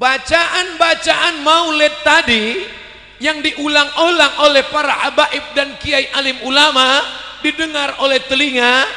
bacaan-bacaan maulid tadi yang diulang-ulang oleh para habaib dan kiai alim ulama didengar oleh telinga,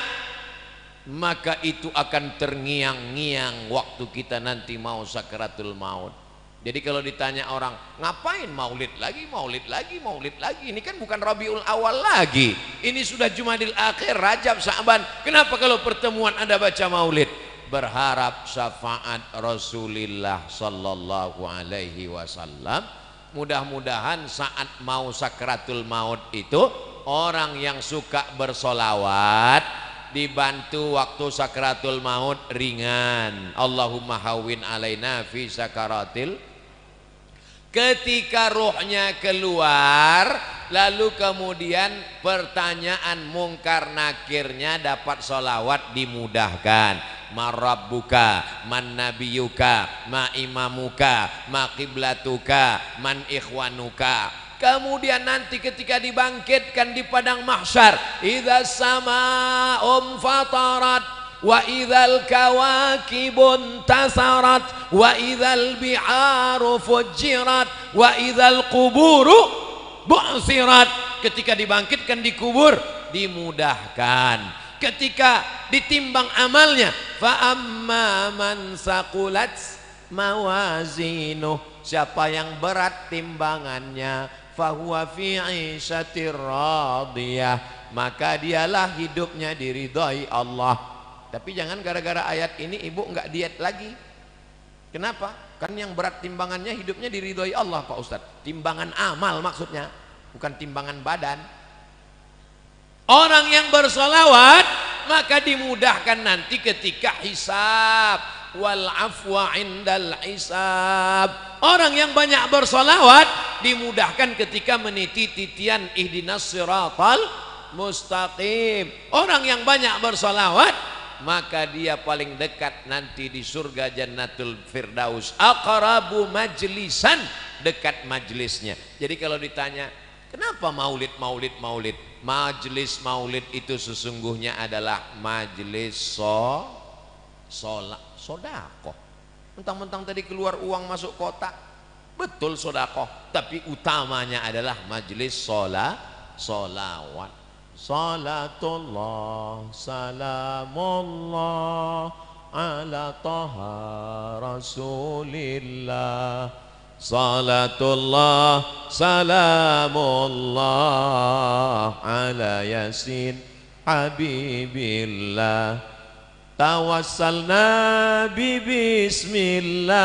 maka itu akan terngiang-ngiang waktu kita nanti mau sakaratul maut. Jadi kalau ditanya orang, ngapain maulid lagi, maulid lagi, maulid lagi? Ini kan bukan Rabiul Awal lagi. Ini sudah Jumadil Akhir, Rajab, Sa'ban. Kenapa kalau pertemuan ada baca maulid? Berharap syafaat Rasulullah sallallahu alaihi wasallam. Mudah-mudahan saat mau sakaratul maut itu orang yang suka bersolawat dibantu waktu sakaratul maut ringan. Allahumma hawwin alaina fi sakaratil. Ketika ruhnya keluar, lalu kemudian pertanyaan mungkar nakirnya dapat solawat dimudahkan. Marabbuka, man nabiyuka, ma imamuka, ma qiblatuka, man ikhwanuka. Kemudian nanti ketika dibangkitkan di padang mahsyar, idzas samaa'um fatarat wa idzal kawakibun tasarat wa idzal bi'aru fujirat wa idzal quburu bu'sirat. Ketika dibangkitkan di kubur dimudahkan. Ketika ditimbang amalnya, fa amma man saqulat mawazinuh, siapa yang berat timbangannya, fahuwa fi 'ishatir radiyah, maka dialah hidupnya diridhai Allah. Tapi jangan gara-gara ayat ini ibu enggak diet lagi. Kenapa? Kan yang berat timbangannya hidupnya diridhai Allah Pak Ustadz. Timbangan amal maksudnya, bukan timbangan badan. Orang yang bersolawat maka dimudahkan nanti ketika hisab, wal afwa indal hisab. Orang yang banyak bersolawat dimudahkan ketika meniti titian ihdinas siratal mustaqim. Orang yang banyak bersolawat maka dia paling dekat nanti di surga Jannatul Firdaus. Aqrabu majlisan, dekat majlisnya. Jadi kalau ditanya kenapa maulid? Majlis maulid itu sesungguhnya adalah majlis sodakoh. Mentang-mentang tadi keluar uang masuk kotak, betul sodakoh, tapi utamanya adalah majlis solawat. Salatullah salamullah ala taha rasulillah. Salatullah salamullah ala yasin habibillah. Tawassalna bismillah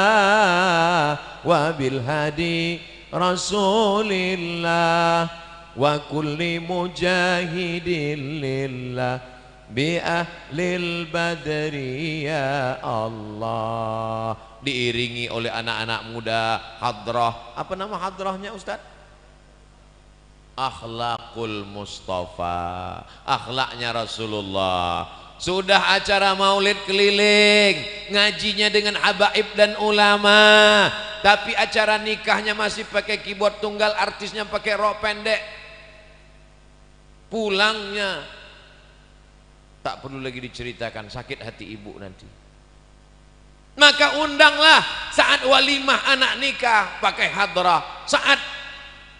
wa bil hadi rasulillah wa kulli mujahidin lillah bi ahlil badri ya Allah. Diiringi oleh anak-anak muda hadrah. Apa nama hadrahnya Ustaz? Akhlakul Mustafa, akhlaknya Rasulullah. Sudah acara maulid keliling, ngajinya dengan habaib dan ulama, tapi acara nikahnya masih pakai keyboard tunggal, artisnya pakai rok pendek. Pulangnya tak perlu lagi diceritakan, sakit hati ibu nanti. Maka undanglah saat walimah anak nikah pakai hadrah, saat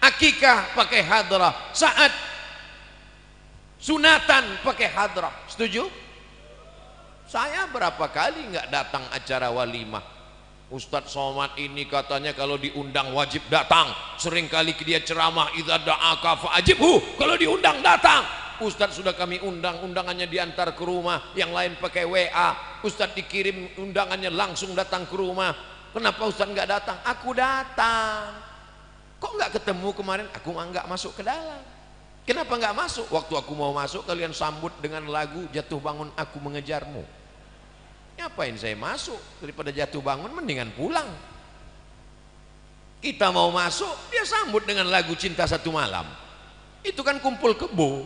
akikah pakai hadrah, saat sunatan pakai hadrah. Setuju? Saya berapa kali nggak datang acara walimah. Ustadz Somad ini katanya kalau diundang wajib datang. Seringkali dia ceramah idza da'aka fa'ajibhu, kalau diundang datang. Ustadz sudah kami undang, undangannya diantar ke rumah, yang lain pakai WA. Ustadz dikirim undangannya langsung datang ke rumah. Kenapa Ustadz nggak datang? Aku datang. Kok nggak ketemu kemarin? Aku nggak masuk ke dalam. Kenapa nggak masuk? Waktu aku mau masuk kalian sambut dengan lagu Jatuh Bangun Aku Mengejarmu. Ngapain saya masuk? Daripada jatuh bangun mendingan pulang. Kita mau masuk, dia sambut dengan lagu Cinta Satu Malam. Itu kan kumpul kebo.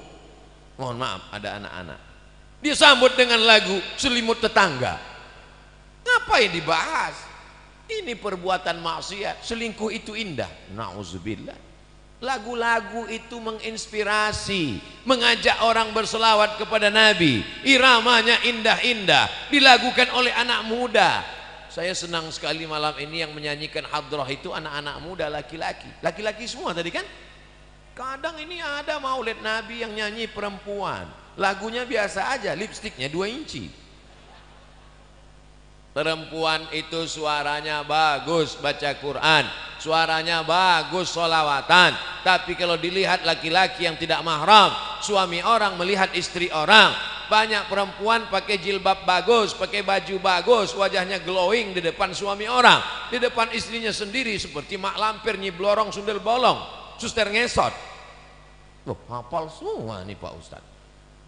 Mohon maaf, ada anak-anak. Dia sambut dengan lagu Selimut Tetangga. Ngapain dibahas? Ini perbuatan maksiat. Selingkuh itu indah. Nauzubillah. Lagu-lagu itu menginspirasi, mengajak orang berselawat kepada Nabi. Iramanya indah-indah, dilakukan oleh anak muda. Saya senang sekali malam ini yang menyanyikan hadrah itu anak-anak muda laki-laki. Laki-laki semua tadi kan? Kadang ini ada maulid Nabi yang nyanyi perempuan. Lagunya biasa aja, lipstiknya 2 inci. Perempuan itu suaranya bagus baca Quran, suaranya bagus sholawatan. Tapi kalau dilihat laki-laki yang tidak mahram, suami orang melihat istri orang, banyak perempuan pakai jilbab bagus, pakai baju bagus, wajahnya glowing di depan suami orang, di depan istrinya sendiri seperti mak lampir, nyi blorong, sundel bolong, suster ngesot. Loh, hafal semua nih Pak Ustadz.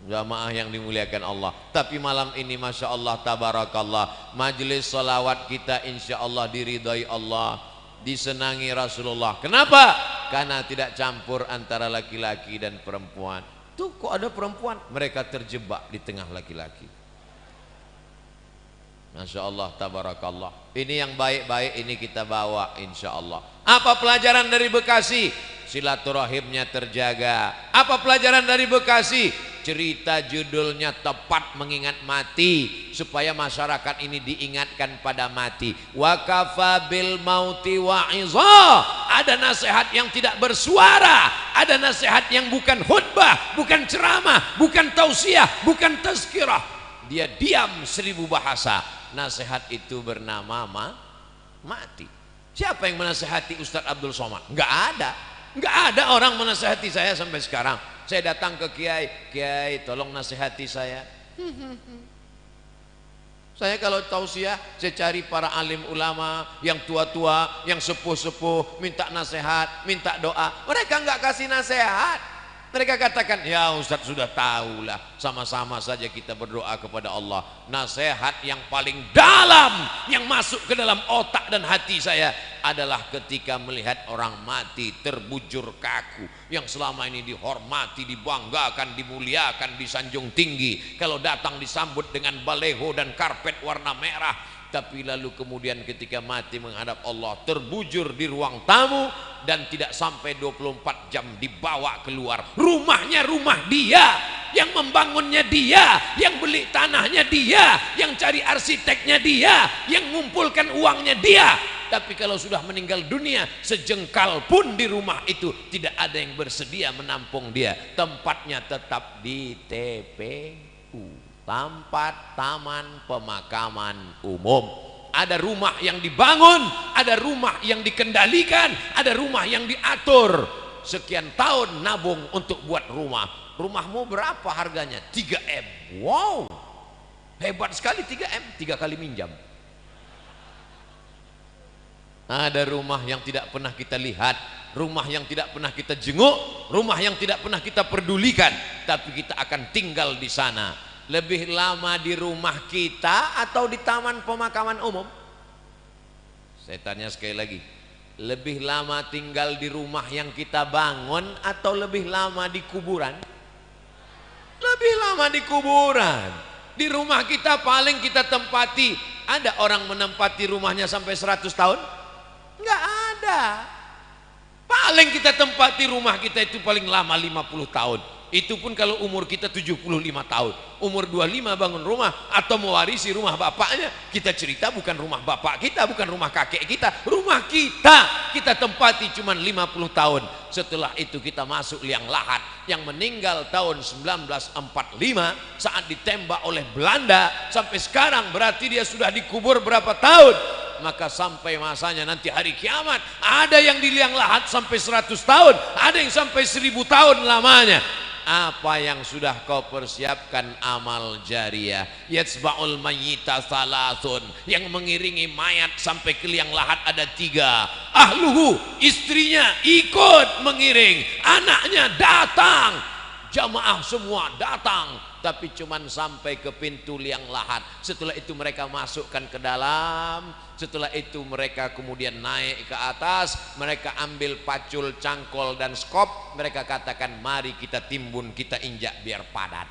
Jamaah yang dimuliakan Allah. Tapi malam ini Masya Allah tabarakallah, majelis salawat kita insya Allah diridhai Allah, disenangi Rasulullah. Kenapa? Karena tidak campur antara laki-laki dan perempuan. Tuh kok ada perempuan, mereka terjebak di tengah laki-laki. Masya Allah tabarakallah. Ini yang baik-baik ini kita bawa insya Allah. Apa pelajaran dari Bekasi? Silaturahimnya terjaga. Apa pelajaran dari Bekasi? Cerita judulnya tepat mengingat mati, supaya masyarakat ini diingatkan pada mati. Wa kafa bil mauti wa'iza. Ada nasihat yang tidak bersuara, ada nasihat yang bukan khutbah, bukan ceramah, bukan tausiah, bukan tazkirah. Dia diam 1000 bahasa. Nasihat itu bernama mati. Siapa yang menasihati Ustadz Abdul Somad? Enggak ada. Enggak ada orang menasihati saya sampai sekarang. Saya datang ke Kiai, Kiai tolong nasihati saya. Saya kalau tausiah, saya cari para alim ulama yang tua-tua, yang sepuh-sepuh, minta nasihat, minta doa. Mereka enggak kasih nasihat. Mereka katakan, ya Ustadz sudah tahulah, sama-sama saja kita berdoa kepada Allah. Nasihat yang paling dalam yang masuk ke dalam otak dan hati saya adalah ketika melihat orang mati terbujur kaku, yang selama ini dihormati, dibanggakan, dimuliakan, disanjung tinggi. Kalau datang disambut dengan baleho dan karpet warna merah, tapi lalu kemudian ketika mati menghadap Allah terbujur di ruang tamu dan tidak sampai 24 jam dibawa keluar. Rumahnya rumah dia, yang membangunnya dia, yang beli tanahnya dia, yang cari arsiteknya dia, yang mengumpulkan uangnya dia. Tapi kalau sudah meninggal dunia, sejengkal pun di rumah itu tidak ada yang bersedia menampung dia. Tempatnya tetap di TPU, tempat taman pemakaman umum. Ada rumah yang dibangun, ada rumah yang dikendalikan, ada rumah yang diatur. Sekian tahun nabung untuk buat rumah. Rumahmu berapa harganya? 3M. Wow, hebat sekali 3M, 3 kali minjam. Ada rumah yang tidak pernah kita lihat, rumah yang tidak pernah kita jenguk, rumah yang tidak pernah kita pedulikan, tapi kita akan tinggal di sana. Lebih lama di rumah kita atau di taman pemakaman umum? Saya tanya sekali lagi, lebih lama tinggal di rumah yang kita bangun atau lebih lama di kuburan? Lebih lama di kuburan. Di rumah kita paling kita tempati, ada orang menempati rumahnya sampai 100 tahun? Enggak ada. Paling kita tempati rumah kita itu paling lama 50 tahun. Itu pun kalau umur kita 75 tahun. Umur 25 bangun rumah atau mewarisi rumah bapaknya. Kita cerita bukan rumah bapak kita, bukan rumah kakek kita, rumah kita tempati cuma 50 tahun. Setelah itu kita masuk liang lahat. Yang meninggal tahun 1945 saat ditembak oleh Belanda, sampai sekarang berarti dia sudah dikubur berapa tahun? Maka sampai masanya nanti hari kiamat, ada yang di liang lahat sampai 100 tahun, ada yang sampai 1000 tahun lamanya. Apa yang sudah kau persiapkan? Amal jariah. Yatsba'ul mayyita salasun, yang mengiringi mayat sampai ke liang lahat ada 3. Ahluhu, istrinya ikut mengiring, anaknya datang, jamaah semua datang, tapi cuman sampai ke pintu liang lahat. Setelah itu mereka masukkan ke dalam. Setelah itu mereka kemudian naik ke atas, mereka ambil pacul, cangkol dan skop, mereka katakan mari kita timbun, kita injak biar padat.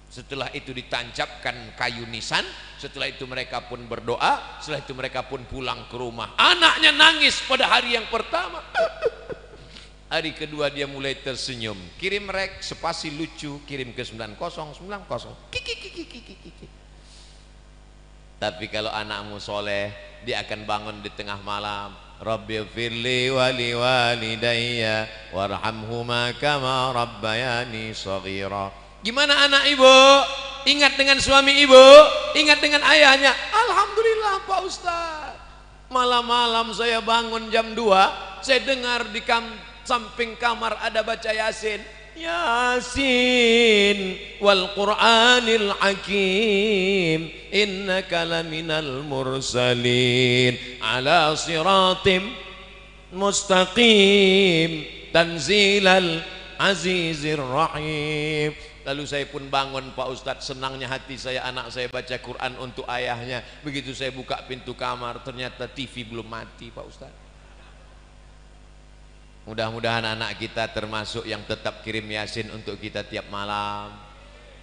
Setelah itu ditancapkan kayu nisan. Setelah itu mereka pun berdoa. Setelah itu mereka pun pulang ke rumah. Anaknya nangis pada hari yang pertama. Hari kedua dia mulai tersenyum. Kirim rek spasi lucu, kirim ke 9090. Kiki kiki kiki kiki. Tapi kalau anakmu soleh, dia akan bangun di tengah malam, Rabbighfirli wa liwalidayya warhamhuma kama rabbayani shaghira. Gimana anak ibu? Ingat dengan suami ibu, ingat dengan ayahnya. Alhamdulillah Pak Ustaz, malam-malam saya bangun jam 2, saya dengar di samping kamar ada baca Yasin. Yasin wal Qur'anil Hakim innaka laminal mursalin ala siratim mustaqim tanzilal azizir rahim. Lalu saya pun bangun Pak Ustadz, senangnya hati saya, anak saya baca Quran untuk ayahnya. Begitu saya buka pintu kamar, ternyata TV belum mati Pak Ustadz. Mudah-mudahan anak kita termasuk yang tetap kirim Yasin untuk kita tiap malam.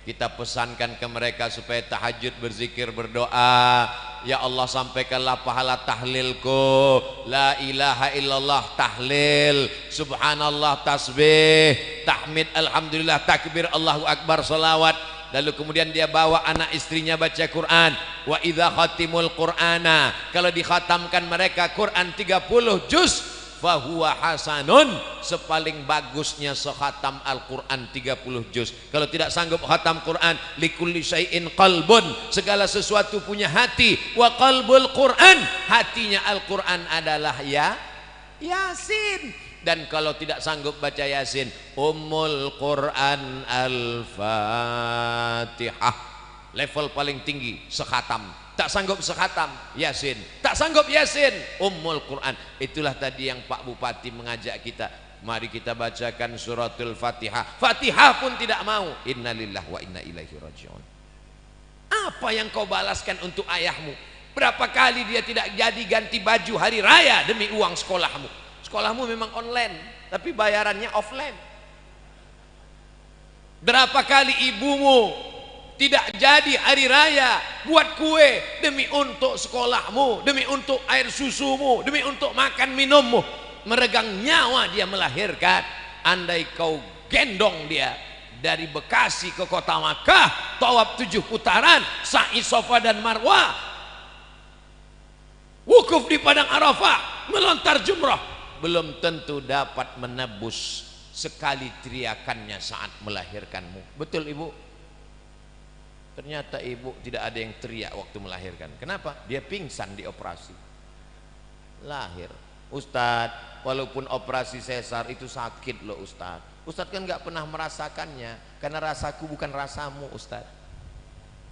Kita pesankan ke mereka supaya tahajud, berzikir, berdoa. Ya Allah, sampaikanlah pahala tahlilku, la ilaha illallah tahlil, subhanallah tasbih, tahmid, alhamdulillah, takbir, Allahu akbar, salawat. Lalu kemudian dia bawa anak istrinya baca Quran. Wa idza khatimul qur'ana, kalau dikhatamkan mereka Quran 30 juz, fahuwa hasanun, sepaling bagusnya sekhatam Al-Quran 30 juz. Kalau tidak sanggup khatam Quran, likulli syai'in qalbun, segala sesuatu punya hati. Wa qalbul Quran, hatinya Al-Quran adalah Yasin. Dan kalau tidak sanggup baca Yasin, Ummul Quran Al-Fatihah, level paling tinggi sekhatam. Tak sanggup sekhatam Yasin, tak sanggup Yasin, Ummul Quran. Itulah tadi yang Pak Bupati mengajak kita, mari kita bacakan suratul Fatihah. Fatihah pun tidak mau. Innalillahi wa inna ilaihi raji'un. Apa yang kau balaskan untuk ayahmu? Berapa kali dia tidak jadi ganti baju hari raya demi uang sekolahmu? Sekolahmu memang online, tapi bayarannya offline. Berapa kali ibumu tidak jadi hari raya buat kue demi untuk sekolahmu, demi untuk air susumu, demi untuk makan minummu. Meregang nyawa dia melahirkan. Andai kau gendong dia dari Bekasi ke kota Makkah, tawaf 7 putaran, sa'i Safa dan Marwah, wukuf di padang Arafah, melontar jumrah, belum tentu dapat menebus sekali teriakannya saat melahirkanmu. Betul ibu? Ternyata ibu tidak ada yang teriak waktu melahirkan. Kenapa? Dia pingsan di operasi. Lahir. Ustadz, walaupun operasi sesar itu sakit loh Ustadz. Ustadz kan nggak pernah merasakannya, karena rasaku bukan rasamu Ustadz.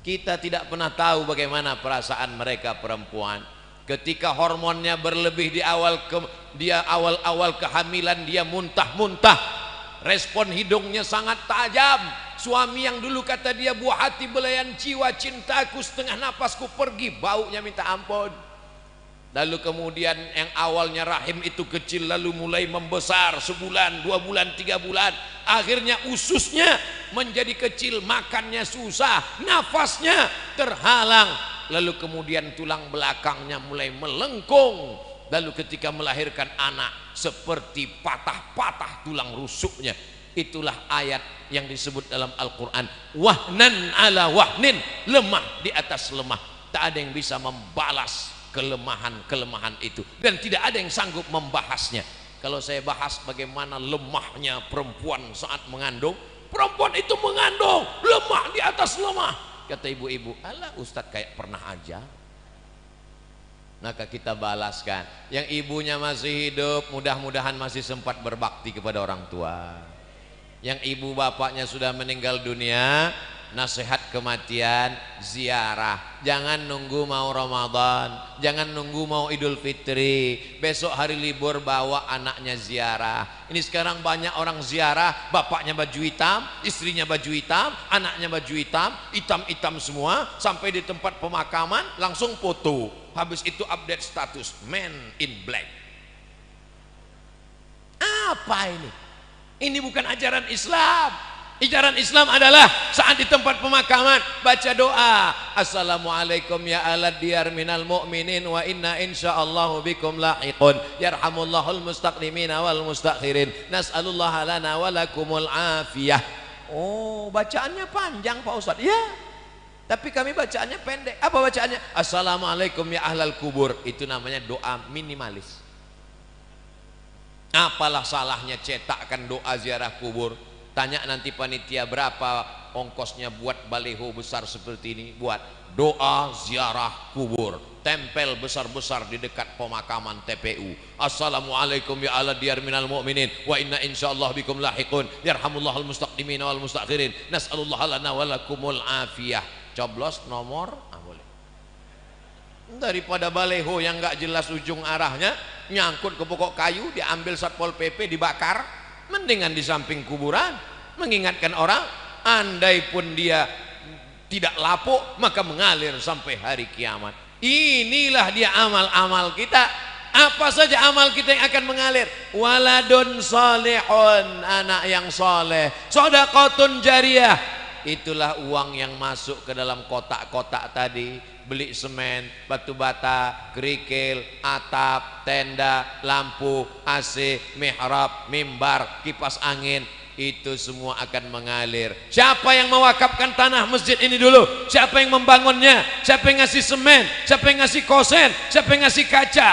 Kita tidak pernah tahu bagaimana perasaan mereka perempuan. Ketika hormonnya berlebih di awal-awal kehamilan, dia muntah-muntah. Respon hidungnya sangat tajam. Suami yang dulu kata dia buah hati belayan jiwa, cintaku setengah napasku pergi, baunya minta ampun. Lalu kemudian yang awalnya rahim itu kecil, lalu mulai membesar, sebulan, 2 bulan, 3 bulan, akhirnya ususnya menjadi kecil, makannya susah, nafasnya terhalang, lalu kemudian tulang belakangnya mulai melengkung. Lalu ketika melahirkan anak seperti patah-patah tulang rusuknya. Itulah ayat yang disebut dalam Al-Quran, wahnan ala wahnin, lemah di atas lemah. Tak ada yang bisa membalas kelemahan-kelemahan itu, dan tidak ada yang sanggup membahasnya. Kalau saya bahas bagaimana lemahnya perempuan saat mengandung, perempuan itu mengandung lemah di atas lemah. Kata ibu-ibu, alah Ustadz kayak pernah aja. Maka kita balaskan. Yang ibunya masih hidup, mudah-mudahan masih sempat berbakti kepada orang tua. Yang ibu bapaknya sudah meninggal dunia, nasihat kematian, ziarah. Jangan nunggu mau Ramadan, jangan nunggu mau Idul Fitri, besok hari libur bawa anaknya ziarah. Ini sekarang banyak orang ziarah, bapaknya baju hitam, istrinya baju hitam, anaknya baju hitam, hitam-hitam semua, sampai di tempat pemakaman langsung foto. Habis itu update status, man in black. Apa ini? Ini bukan ajaran Islam. Ajaran Islam adalah saat di tempat pemakaman baca doa, assalamualaikum ya alad diyar minal mu'minin wa inna insyaallahu bikum lahiqun yarhamullahul mustaqdimina wal mustakhirin nas'alullaha lana wa lakumul afiyah. Oh, bacaannya panjang Pak Ustadz. Ya, Tapi kami bacaannya pendek. Apa bacaannya? Assalamualaikum ya ahlal kubur. Itu namanya doa minimalis. Apalah salahnya cetakkan doa ziarah kubur? Tanya nanti panitia berapa ongkosnya buat baliho besar seperti ini. Buat doa ziarah kubur, tempel besar-besar di dekat pemakaman TPU. Assalamualaikum ya ala diyar minal mu'minin wa inna insyaallah bikum lahiqun yarhamullahal mustaqdimin wal mustakhirin nas'alullah lana walakumul afiyah. Coblos nomor boleh. Daripada baleho yang nggak jelas ujung arahnya, nyangkut ke pokok kayu, diambil Satpol PP, dibakar, mendingan di samping kuburan, mengingatkan orang. Andai pun dia tidak lapuk, maka mengalir sampai hari kiamat. Inilah dia amal-amal kita. Apa saja amal kita yang akan mengalir? Waladun salihun, anak yang soleh, shadaqatun jariyah. Itulah uang yang masuk ke dalam kotak-kotak tadi. Beli semen, batu bata, kerikil, atap, tenda, lampu, AC, mihrab, mimbar, kipas angin. Itu semua akan mengalir. Siapa yang mewakafkan tanah masjid ini dulu? Siapa yang membangunnya? Siapa yang ngasih semen? Siapa yang ngasih kosen? Siapa yang ngasih kaca?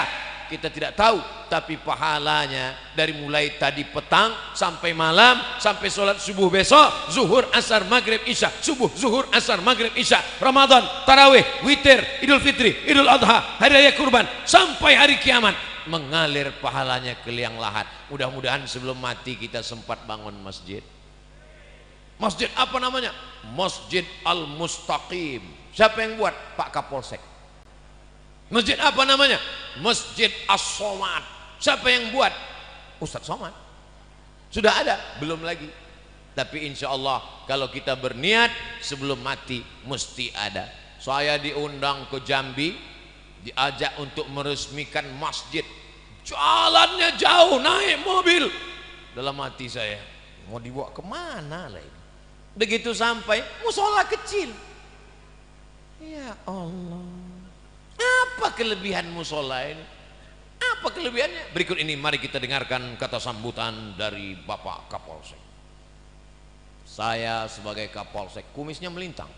Kita tidak tahu, tapi pahalanya dari mulai tadi petang sampai malam, sampai sholat subuh besok, zuhur, asar, maghrib, isya, subuh, zuhur, asar, maghrib, isya, Ramadan, tarawih, witir, idul fitri, idul adha, hari raya kurban, sampai hari kiamat, mengalir pahalanya ke liang lahat. Mudah-mudahan sebelum mati kita sempat bangun masjid. Masjid apa namanya? Masjid Al-Mustaqim. Siapa yang buat? Pak Kapolsek. Masjid apa namanya? Masjid As-Somad. Siapa yang buat? Ustadz Somad. Sudah ada? Belum lagi. Tapi insya Allah kalau kita berniat sebelum mati mesti ada. Saya diundang ke Jambi, diajak untuk meresmikan masjid. Jalannya jauh, naik mobil. Dalam hati saya, mau dibawa kemana lah ini? Begitu sampai, musola kecil. Ya Allah, apa kelebihan musola ini? Apa kelebihannya? Berikut ini mari kita dengarkan kata sambutan dari Bapak Kapolsek. Saya sebagai Kapolsek, kumisnya melintang.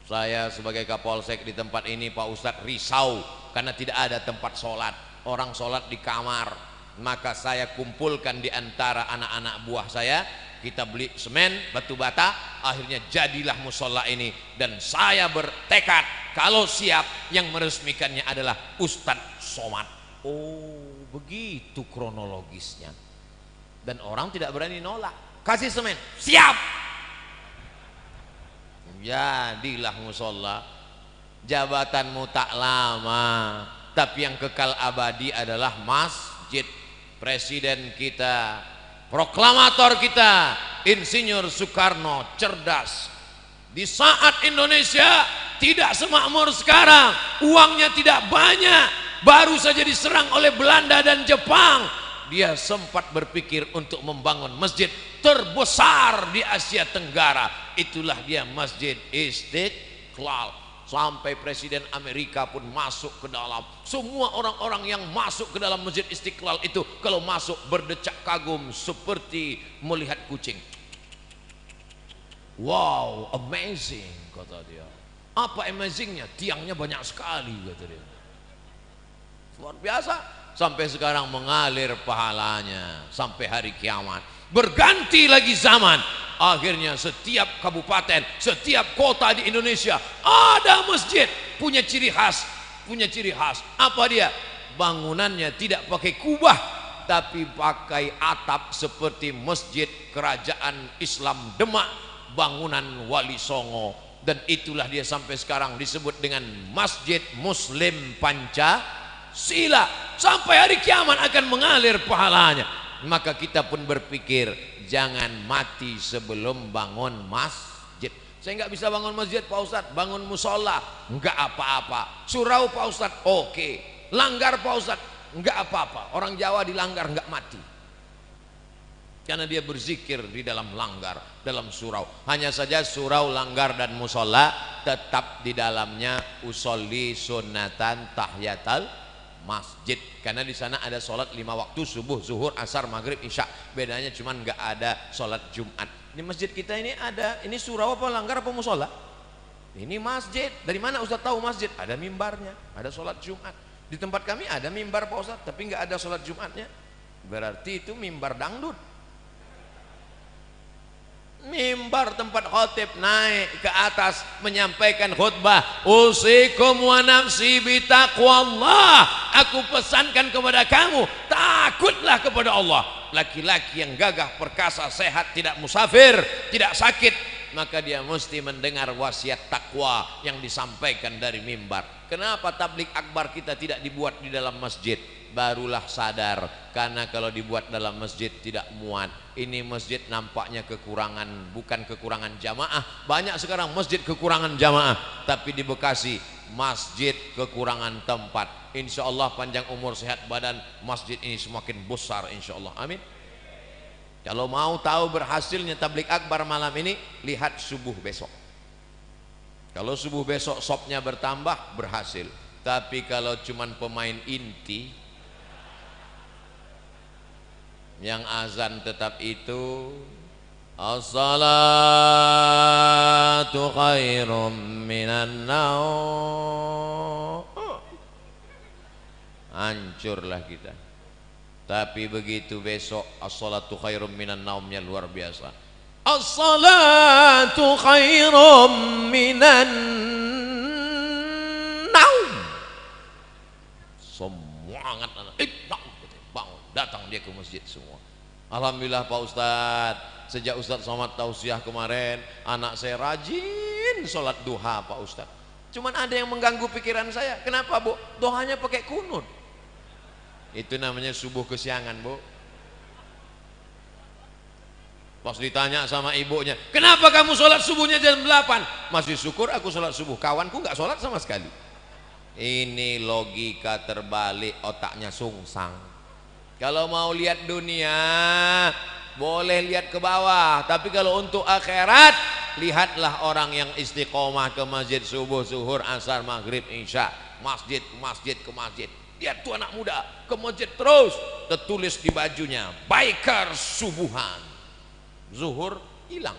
Saya sebagai Kapolsek di tempat ini, Pak Ustadz risau karena tidak ada tempat sholat. Orang sholat di kamar. Maka saya kumpulkan di antara anak-anak buah saya. Kita beli semen, batu bata, akhirnya jadilah musola ini. Dan saya bertekad kalau siap, yang meresmikannya adalah Ustadz Somad. Oh, begitu kronologisnya. Dan orang tidak berani nolak. Kasih semen, siap. Jadilah musola. Jabatanmu tak lama, tapi yang kekal abadi adalah masjid. Presiden kita, proklamator kita, Insinyur Soekarno cerdas. Di saat Indonesia tidak semakmur sekarang, uangnya tidak banyak, baru saja diserang oleh Belanda dan Jepang, dia sempat berpikir untuk membangun masjid terbesar di Asia Tenggara. Itulah dia Masjid Istiqlal. Sampai Presiden Amerika pun masuk ke dalam. Semua orang-orang yang masuk ke dalam Masjid Istiqlal itu kalau masuk berdecak kagum seperti melihat kucing. Wow, amazing, kata dia. Apa amazingnya? Tiangnya banyak sekali, kata dia. Luar biasa. Sampai sekarang mengalir pahalanya sampai hari kiamat. Berganti lagi zaman, akhirnya setiap kabupaten, setiap kota di Indonesia ada masjid, punya ciri khas. Apa dia? Bangunannya tidak pakai kubah, tapi pakai atap seperti masjid kerajaan Islam Demak, bangunan Wali Songo. Dan itulah dia sampai sekarang disebut dengan Masjid Muslim Pancasila. Sampai hari kiamat akan mengalir pahalanya. Maka kita pun berpikir, jangan mati sebelum bangun masjid. Saya nggak bisa bangun masjid Pak Ustadz, bangun musola nggak apa-apa. Surau Pak Ustadz, oke. Langgar Pak Ustadz, nggak apa-apa. Orang Jawa dilanggar nggak mati, karena dia berzikir di dalam langgar, dalam surau. Hanya saja surau, langgar dan musola tetap di dalamnya usolli sunnatan tahiyatal masjid, karena di sana ada sholat 5 waktu, subuh, zuhur, asar, maghrib, isya. Bedanya cuman nggak ada sholat Jumat. Di masjid kita ini ada, ini surau apa langgar apa musola? Ini masjid. Dari mana Ustaz tahu masjid? Ada mimbarnya, ada sholat Jumat. Di tempat kami ada mimbar Pak Ustaz, tapi nggak ada sholat Jumatnya. Berarti itu mimbar dangdut. Mimbar tempat khotib naik ke atas menyampaikan khutbah, usikum wa nafsi bitaqwallah, aku pesankan kepada kamu, takutlah kepada Allah. Laki-laki yang gagah perkasa, sehat, tidak musafir, tidak sakit, maka dia mesti mendengar wasiat takwa yang disampaikan dari mimbar. Kenapa tablik akbar kita tidak dibuat di dalam masjid? Barulah sadar, karena kalau dibuat dalam masjid tidak muat. Ini masjid nampaknya kekurangan, bukan kekurangan jamaah. Banyak sekarang masjid kekurangan jamaah, tapi di Bekasi masjid kekurangan tempat. Insya Allah panjang umur sehat badan, masjid ini semakin besar insya Allah, amin. Kalau mau tahu berhasilnya tablik akbar malam ini, lihat subuh besok. Kalau subuh besok sopnya bertambah, berhasil. Tapi kalau cuman pemain inti yang azan tetap itu, as-salatu khairum minan naum, hancurlah kita. Tapi begitu besok as-salatu khairum minan naumnya luar biasa. As-salatu khairum minan naum. Semangat anak, bangun, datang dia ke masjid semua. Alhamdulillah Pak Ustadz, sejak Ustadz Somad tausiah kemarin, anak saya rajin sholat duha Pak Ustadz. Cuman ada yang mengganggu pikiran saya. Kenapa Bu? Doanya pakai kunut. Itu namanya subuh kesiangan Bu. Pas ditanya sama ibunya, kenapa kamu sholat subuhnya jam 8? Masih syukur aku sholat subuh, kawanku nggak sholat sama sekali. Ini logika terbalik, otaknya sungsang. Kalau mau lihat dunia boleh lihat ke bawah, tapi kalau untuk akhirat, lihatlah orang yang istiqomah ke masjid subuh, zuhur, asar, maghrib, isya, masjid ke masjid ke masjid. Lihat tuh anak muda ke masjid terus, tertulis di bajunya biker subuhan. Zuhur hilang.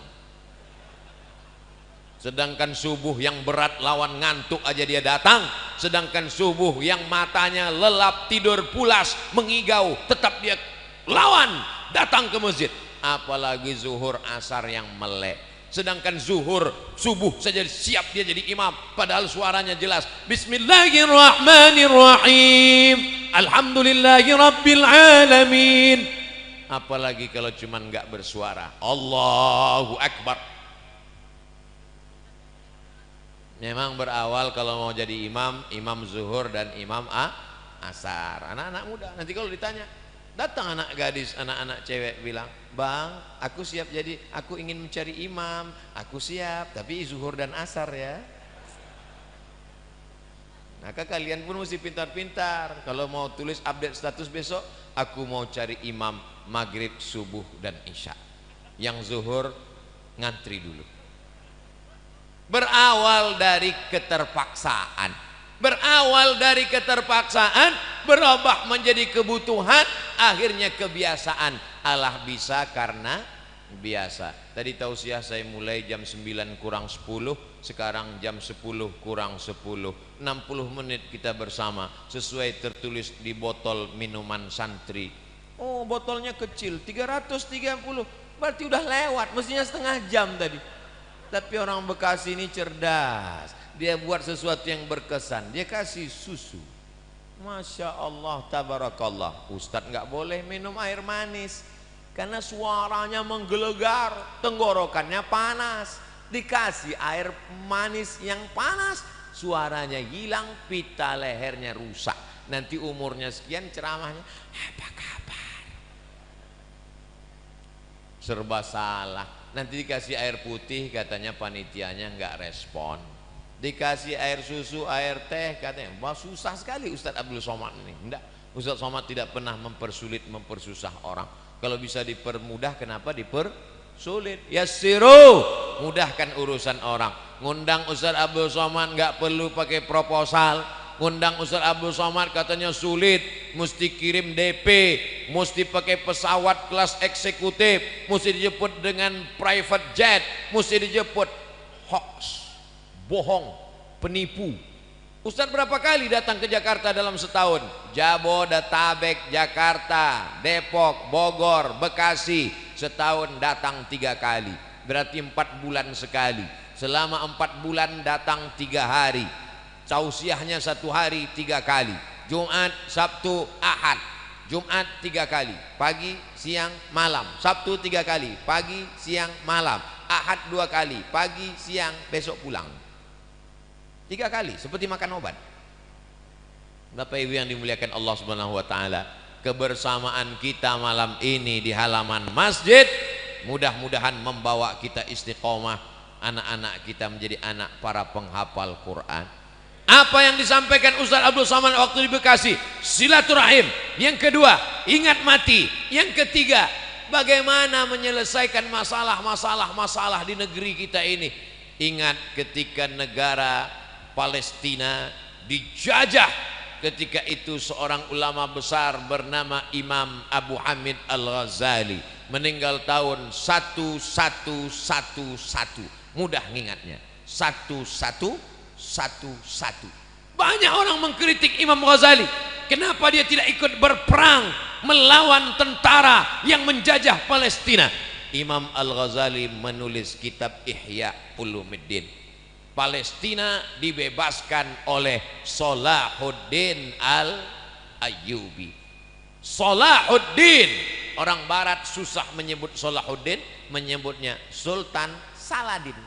Sedangkan subuh yang berat lawan ngantuk aja dia datang. Sedangkan subuh yang matanya lelap, tidur pulas, mengigau, tetap dia lawan datang ke masjid. Apalagi zuhur asar yang melek. Sedangkan zuhur subuh saja siap dia jadi imam, padahal suaranya jelas. Bismillahirrahmanirrahim, alhamdulillahi rabbil alamin. Apalagi kalau cuman nggak bersuara, Allahu Akbar. Memang berawal kalau mau jadi imam, imam zuhur dan imam asar. Anak-anak muda, nanti kalau ditanya, datang anak gadis, anak-anak cewek bilang, bang, aku siap jadi, aku ingin mencari imam, aku siap, tapi zuhur dan asar ya. Maka kalian pun mesti pintar-pintar. Kalau mau tulis update status besok, aku mau cari imam maghrib, subuh dan isya. Yang zuhur ngantri dulu. Berawal dari keterpaksaan, berubah menjadi kebutuhan, akhirnya kebiasaan. Allah bisa karena biasa. Tadi tausiah saya mulai jam 9 kurang 10, sekarang jam 10 kurang 10, 60 menit kita bersama sesuai tertulis di botol minuman santri. Oh, botolnya kecil 330, berarti udah lewat, mestinya setengah jam tadi. Tapi orang Bekasi ini cerdas, dia buat sesuatu yang berkesan, dia kasih susu. Masya Allah, tabarakallah. Ustadz nggak boleh minum air manis karena suaranya menggelegar, tenggorokannya panas. Dikasih air manis yang panas, suaranya hilang, pita lehernya rusak. Nanti umurnya sekian ceramahnya, apa kabar? Serba salah. Nanti dikasih air putih, katanya panitianya nggak respon. Dikasih air susu, air teh, katanya wah susah sekali Ustadz Abdul Somad ini. Enggak, Ustadz Somad tidak pernah mempersulit, mempersusah orang. Kalau bisa dipermudah, kenapa dipersulit? Yassiru, mudahkan urusan orang. Ngundang Ustadz Abdul Somad nggak perlu pakai proposal. Ngundang Ustadz Abdul Somad katanya sulit, mesti kirim DP, mesti pakai pesawat kelas eksekutif, mesti dijemput dengan private jet, mesti dijemput. Hoax, bohong, penipu. Ustadz berapa kali datang ke Jakarta dalam setahun? Jabodetabek, Jakarta, Depok, Bogor, Bekasi, setahun datang 3 kali. Berarti 4 bulan sekali. Selama 4 bulan datang 3 hari. Tausiahnya 1 hari 3 kali. Jumat, Sabtu, Ahad. Jumat 3 kali, pagi, siang, malam. Sabtu 3 kali, pagi, siang, malam. Ahad 2 kali, pagi, siang, besok pulang. 3 kali, seperti makan obat. Bapak Ibu yang dimuliakan Allah Subhanahu wa taala, kebersamaan kita malam ini di halaman masjid mudah-mudahan membawa kita istiqomah, anak-anak kita menjadi anak para penghafal Quran. Apa yang disampaikan Ustaz Abdul Somad waktu di Bekasi, silaturahim. Yang kedua, ingat mati. Yang ketiga, bagaimana menyelesaikan masalah di negeri kita ini. Ingat ketika negara Palestina dijajah, ketika itu seorang ulama besar bernama Imam Abu Hamid Al-Ghazali meninggal tahun 1111. Mudah ngingatnya, 1111. Banyak orang mengkritik Imam Ghazali, kenapa dia tidak ikut berperang melawan tentara yang menjajah Palestina. Imam Al-Ghazali menulis kitab Ihya Ulumuddin. Palestina dibebaskan oleh Salahuddin Al-Ayyubi. Salahuddin, orang barat susah menyebut Salahuddin, menyebutnya Sultan Saladin.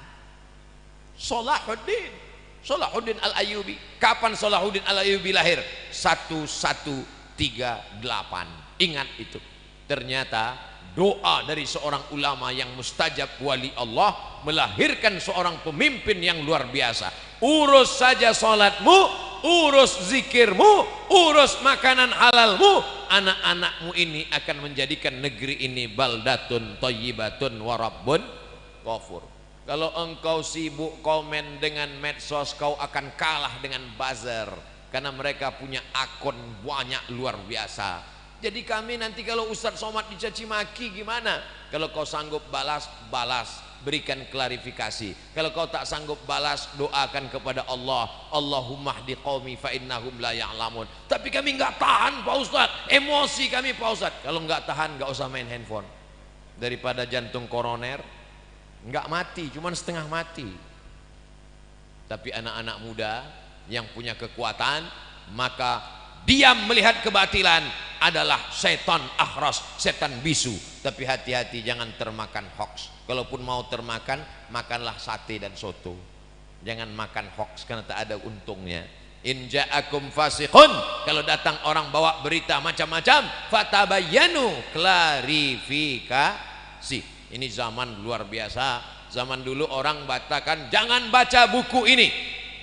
Salahuddin Al-Ayyubi. Kapan Salahuddin Al-Ayyubi lahir? 1138. Ingat itu. Ternyata doa dari seorang ulama yang mustajab wali Allah melahirkan seorang pemimpin yang luar biasa. Urus saja salatmu, urus zikirmu, urus makanan halalmu, anak-anakmu ini akan menjadikan negeri ini baldatun thayyibatun wa rabbun ghafur. Kalau engkau sibuk komen dengan medsos, kau akan kalah dengan buzzer, karena mereka punya akun banyak luar biasa. Jadi kami nanti kalau Ustadz Somad dicaci maki gimana? Kalau kau sanggup balas, berikan klarifikasi. Kalau kau tak sanggup balas, doakan kepada Allah, Allahumma hdi qaumi fa innahum la ya'lamun. Tapi kami enggak tahan Pak Ustadz, emosi kami Pak Ustadz. Kalau enggak tahan, enggak usah main handphone. Daripada jantung koroner enggak mati, cuman setengah mati. Tapi anak-anak muda yang punya kekuatan, maka diam melihat kebatilan adalah setan akhras, setan bisu. Tapi hati-hati jangan termakan hoax. Kalaupun mau termakan, makanlah sate dan soto. Jangan makan hoax karena tak ada untungnya. In ja'akum fasiqun, kalau datang orang bawa berita macam-macam, fatabayyanu, klarifikasi. Ini zaman luar biasa. Zaman dulu orang bacakan jangan baca buku ini,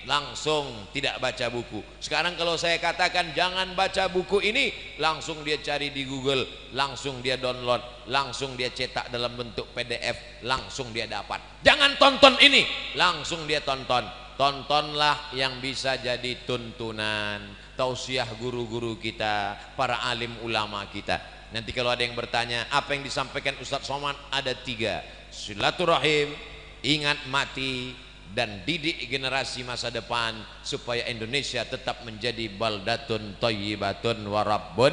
langsung tidak baca buku. Sekarang kalau saya katakan jangan baca buku ini, langsung dia cari di Google, langsung dia download, langsung dia cetak dalam bentuk PDF, langsung dia dapat. Jangan tonton ini, langsung dia tonton. Tontonlah yang bisa jadi tuntunan, tausiah guru-guru kita, para alim ulama kita. Nanti kalau ada yang bertanya apa yang disampaikan Ustadz Somad, ada 3: silaturahim, ingat mati, dan didik generasi masa depan supaya Indonesia tetap menjadi baldatun thayyibatun wa rabbun.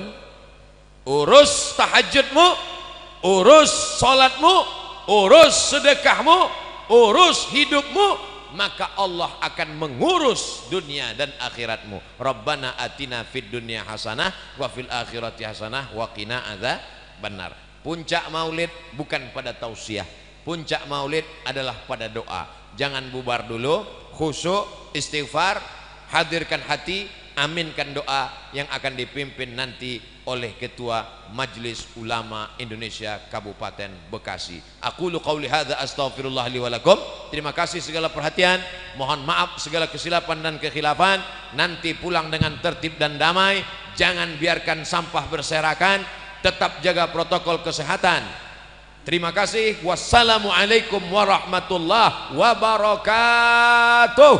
Urus tahajudmu, urus salatmu, urus sedekahmu, urus hidupmu, maka Allah akan mengurus dunia dan akhiratmu. Rabbana atina fid dunya hasanah wa fil akhirati hasanah wa qina adzabannar. Puncak maulid bukan pada tausiah, puncak maulid adalah pada doa. Jangan bubar dulu, khusyuk, istighfar, hadirkan hati, aminkan doa yang akan dipimpin nanti oleh Ketua Majelis Ulama Indonesia Kabupaten Bekasi. Aqulu qauli hadza astaghfirullah li wa lakum. Terima kasih segala perhatian, mohon maaf segala kesilapan dan kekhilafan. Nanti pulang dengan tertib dan damai, jangan biarkan sampah berserakan, tetap jaga protokol kesehatan. Terima kasih. Wassalamualaikum warahmatullahi wabarakatuh.